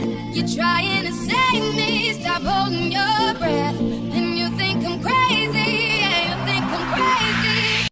You're trying to save me, stop holding your breath. And you think I'm crazy, yeah, you think I'm crazy.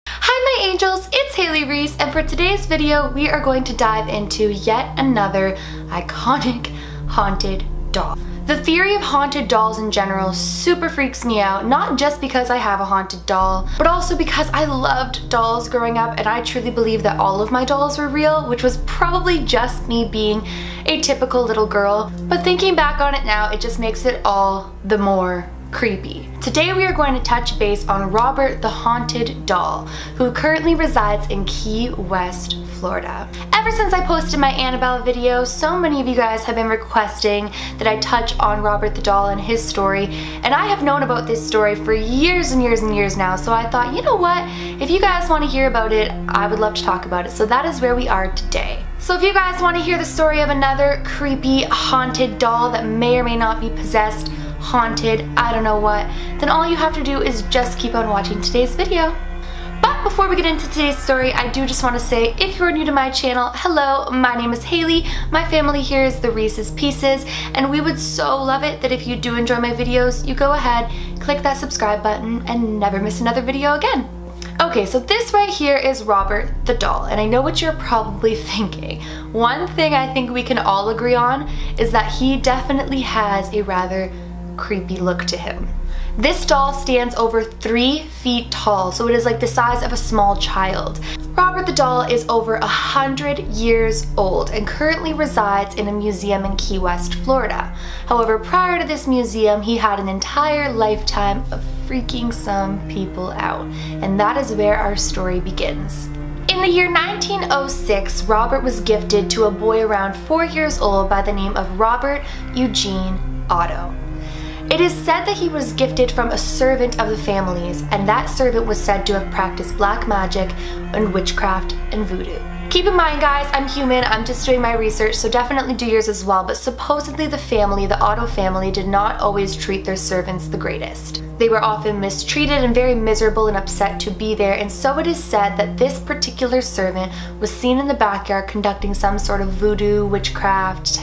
Hi my angels, it's Haley Reese, and for today's video we are going to dive into yet another iconic haunted doll. The theory of haunted dolls in general super freaks me out, not just because I have a haunted doll, but also because I loved dolls growing up and I truly believe that all of my dolls were real, which was probably just me being a typical little girl. But thinking back on it now, it just makes it all the more creepy. Today we are going to touch base on Robert the Haunted Doll, who currently resides in Key West, Florida. Ever since I posted my Annabelle video, so many of you guys have been requesting that I touch on Robert the Doll and his story, and I have known about this story for years and years and years now, so I thought, you know what, if you guys want to hear about it, I would love to talk about it, so that is where we are today. So if you guys want to hear the story of another creepy haunted doll that may or may not be possessed, haunted, I don't know what, then all you have to do is just keep on watching today's video. But before we get into today's story, I do just want to say, if you're new to my channel, hello, my name is Haley, my family here is the Reese's Pieces, and we would so love it that if you do enjoy my videos, you go ahead, click that subscribe button, and never miss another video again. Okay, so this right here is Robert the Doll, and I know what you're probably thinking. One thing I think we can all agree on is that he definitely has a rather creepy look to him. This doll stands over 3 feet tall, so it is like the size of a small child. Robert the Doll is over 100 years old and currently resides in a museum in Key West, Florida. However, prior to this museum, he had an entire lifetime of freaking some people out, and that is where our story begins. In the year 1906, Robert was gifted to a boy around 4 years old by the name of Robert Eugene Otto. It is said that he was gifted from a servant of the family's, and that servant was said to have practiced black magic and witchcraft and voodoo. Keep in mind guys, I'm human, I'm just doing my research, so definitely do yours as well, but supposedly the family, the Otto family, did not always treat their servants the greatest. They were often mistreated and very miserable and upset to be there, and so it is said that this particular servant was seen in the backyard conducting some sort of voodoo, witchcraft,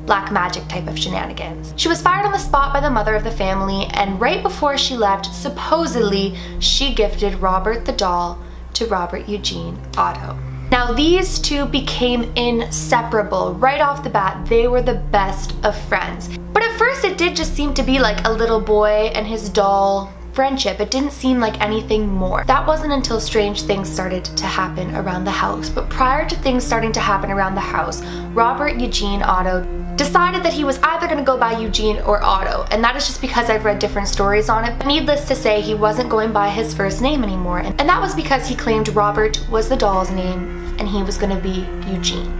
black magic type of shenanigans. She was fired on the spot by the mother of the family, and right before she left, supposedly, she gifted Robert the Doll to Robert Eugene Otto. Now these two became inseparable. Right off the bat, they were the best of friends. But at first it did just seem to be like a little boy and his doll friendship. It didn't seem like anything more. That wasn't until strange things started to happen around the house. But prior to things starting to happen around the house, Robert Eugene Otto decided that he was either going to go by Eugene or Otto, and that is just because I've read different stories on it. But needless to say, he wasn't going by his first name anymore, and that was because he claimed Robert was the doll's name and he was going to be Eugene.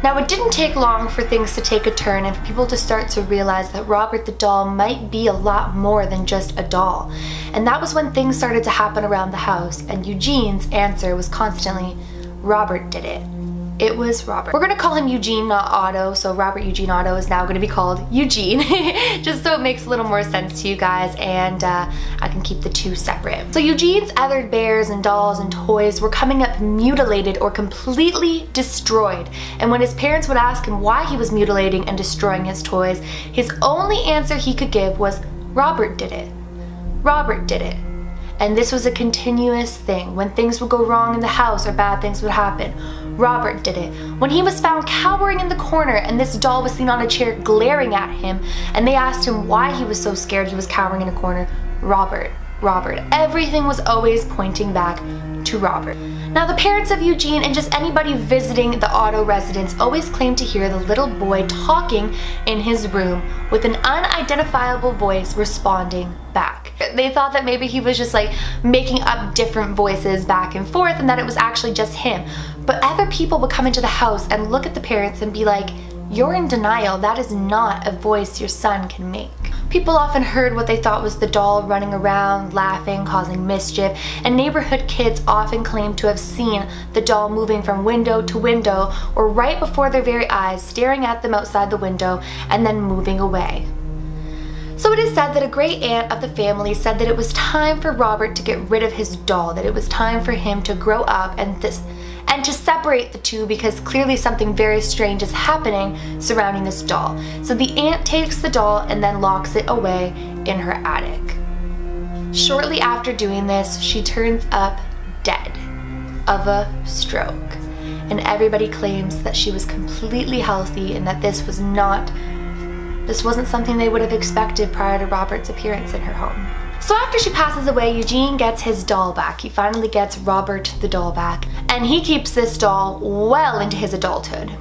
Now it didn't take long for things to take a turn and for people to start to realize that Robert the Doll might be a lot more than just a doll, and that was when things started to happen around the house, and Eugene's answer was constantly, Robert did it. It was Robert. We're gonna call him Eugene, not Otto, so Robert Eugene Otto is now gonna be called Eugene, just so it makes a little more sense to you guys, and I can keep the two separate. So Eugene's other bears and dolls and toys were coming up mutilated or completely destroyed, and when his parents would ask him why he was mutilating and destroying his toys, his only answer he could give was, Robert did it. Robert did it. And this was a continuous thing. When things would go wrong in the house or bad things would happen, Robert did it. When he was found cowering in the corner and this doll was seen on a chair glaring at him, and they asked him why he was so scared he was cowering in a corner, Robert. Everything was always pointing back to Robert. Now the parents of Eugene and just anybody visiting the Otto residence always claimed to hear the little boy talking in his room with an unidentifiable voice responding back. They thought that maybe he was just like making up different voices back and forth and that it was actually just him. But other people would come into the house and look at the parents and be like, you're in denial, that is not a voice your son can make. People often heard what they thought was the doll running around, laughing, causing mischief, and neighborhood kids often claimed to have seen the doll moving from window to window or right before their very eyes, staring at them outside the window and then moving away. So it is said that a great aunt of the family said that it was time for Robert to get rid of his doll, that it was time for him to grow up and to separate the two because clearly something very strange is happening surrounding this doll. So the aunt takes the doll and then locks it away in her attic. Shortly after doing this, she turns up dead of a stroke, and everybody claims that she was completely healthy and that this wasn't something they would have expected prior to Robert's appearance in her home. So after she passes away, Eugene gets his doll back. He finally gets Robert the doll back, and he keeps this doll well into his adulthood.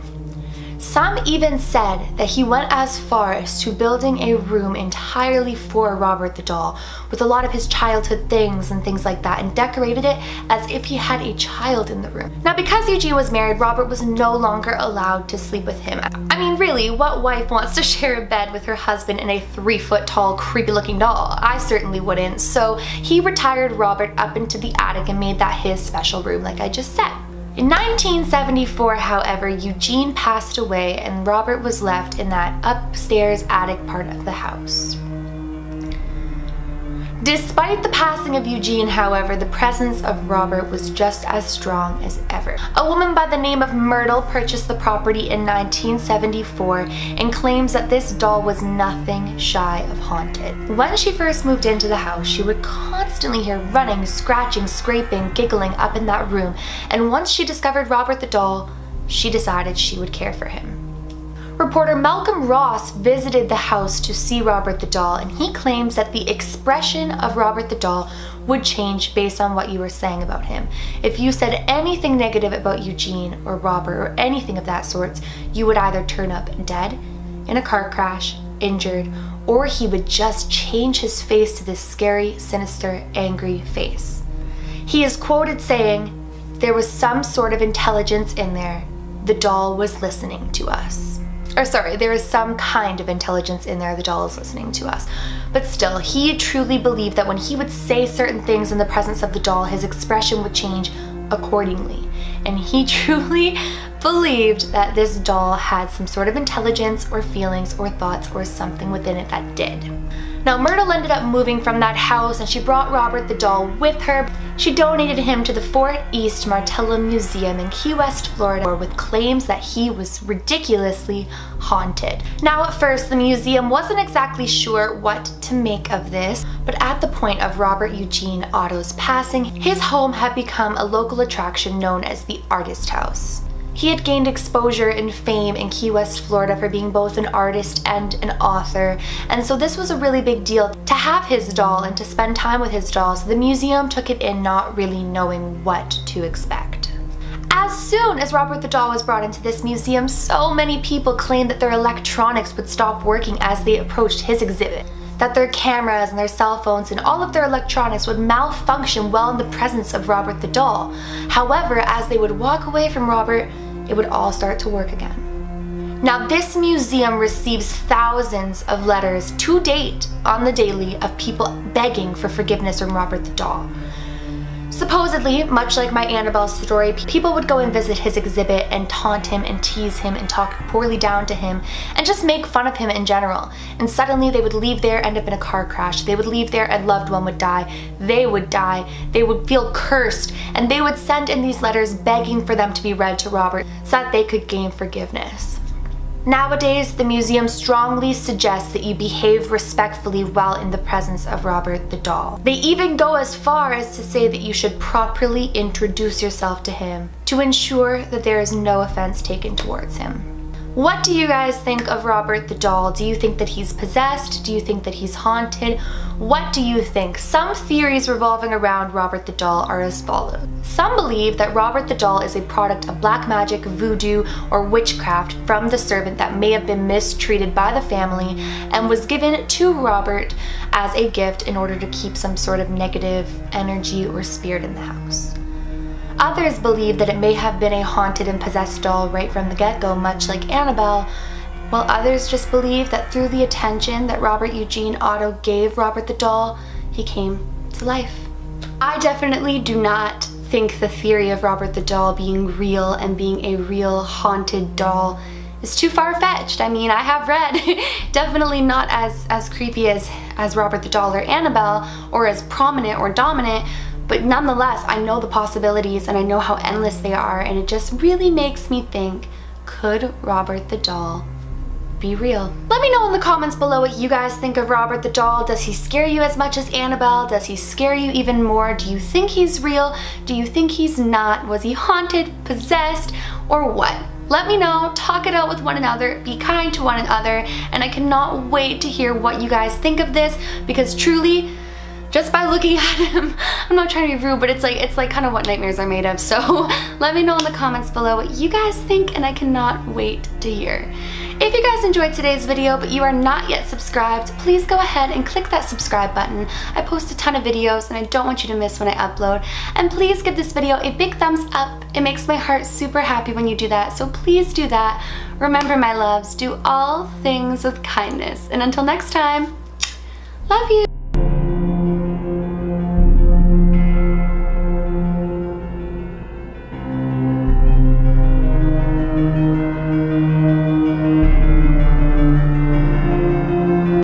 Some even said that he went as far as to building a room entirely for Robert the doll, with a lot of his childhood things and things like that, and decorated it as if he had a child in the room. Now, because Eugene was married, Robert was no longer allowed to sleep with him. I mean, really, what wife wants to share a bed with her husband in a 3-foot tall, creepy looking doll? I certainly wouldn't. So he retired Robert up into the attic and made that his special room, like I just said. In 1974, however, Eugene passed away and Robert was left in that upstairs attic part of the house. Despite the passing of Eugene, however, the presence of Robert was just as strong as ever. A woman by the name of Myrtle purchased the property in 1974 and claims that this doll was nothing shy of haunted. When she first moved into the house, she would constantly hear running, scratching, scraping, giggling up in that room, and once she discovered Robert the doll, she decided she would care for him. Reporter Malcolm Ross visited the house to see Robert the doll, and he claims that the expression of Robert the doll would change based on what you were saying about him. If you said anything negative about Eugene or Robert or anything of that sort, you would either turn up dead, in a car crash, injured, or he would just change his face to this scary, sinister, angry face. He is quoted saying, "There was some sort of intelligence in there. The doll was listening to us." Or sorry, there is some kind of intelligence in there, the doll is listening to us. But still, he truly believed that when he would say certain things in the presence of the doll, his expression would change accordingly. And he truly believed that this doll had some sort of intelligence or feelings or thoughts or something within it that did. Now, Myrtle ended up moving from that house and she brought Robert the doll with her. She donated him to the Fort East Martello Museum in Key West, Florida, with claims that he was ridiculously haunted. Now, at first, the museum wasn't exactly sure what to make of this, but at the point of Robert Eugene Otto's passing, his home had become a local attraction known as the Artist House. He had gained exposure and fame in Key West, Florida for being both an artist and an author, and so this was a really big deal to have his doll and to spend time with his doll, so the museum took it in not really knowing what to expect. As soon as Robert the doll was brought into this museum, so many people claimed that their electronics would stop working as they approached his exhibit, that their cameras and their cell phones and all of their electronics would malfunction while in the presence of Robert the doll. However, as they would walk away from Robert, it would all start to work again. Now, this museum receives thousands of letters to date on the daily of people begging for forgiveness from Robert the doll. Supposedly, much like my Annabelle story, people would go and visit his exhibit and taunt him and tease him and talk poorly down to him and just make fun of him in general. And suddenly they would leave there, end up in a car crash. They would leave there, a loved one would die. They would die. They would feel cursed. And they would send in these letters begging for them to be read to Robert so that they could gain forgiveness. Nowadays, the museum strongly suggests that you behave respectfully while in the presence of Robert the doll. They even go as far as to say that you should properly introduce yourself to him to ensure that there is no offense taken towards him. What do you guys think of Robert the doll? Do you think that he's possessed? Do you think that he's haunted? What do you think? Some theories revolving around Robert the doll are as follows. Some believe that Robert the doll is a product of black magic, voodoo, or witchcraft from the servant that may have been mistreated by the family and was given to Robert as a gift in order to keep some sort of negative energy or spirit in the house. Others believe that it may have been a haunted and possessed doll right from the get-go, much like Annabelle, while others just believe that through the attention that Robert Eugene Otto gave Robert the doll, he came to life. I definitely do not think the theory of Robert the doll being real and being a real haunted doll is too far-fetched. I mean, I have read definitely not as creepy as Robert the doll or Annabelle, or as prominent or dominant, But nonetheless, I know the possibilities and I know how endless they are, and it just really makes me think, could Robert the doll be real? Let me know in the comments below what you guys think of Robert the doll. Does he scare you as much as Annabelle? Does he scare you even more? Do you think he's real? Do you think he's not? Was he haunted, possessed, or what? Let me know, talk it out with one another, be kind to one another, and I cannot wait to hear what you guys think of this, because truly, just by looking at him, I'm not trying to be rude, but it's like kind of what nightmares are made of. So let me know in the comments below what you guys think, and I cannot wait to hear. If you guys enjoyed today's video but you are not yet subscribed, please go ahead and click that subscribe button. I post a ton of videos and I don't want you to miss when I upload. And please give this video a big thumbs up. It makes my heart super happy when you do that, so please do that. Remember, my loves, do all things with kindness. And until next time, love you.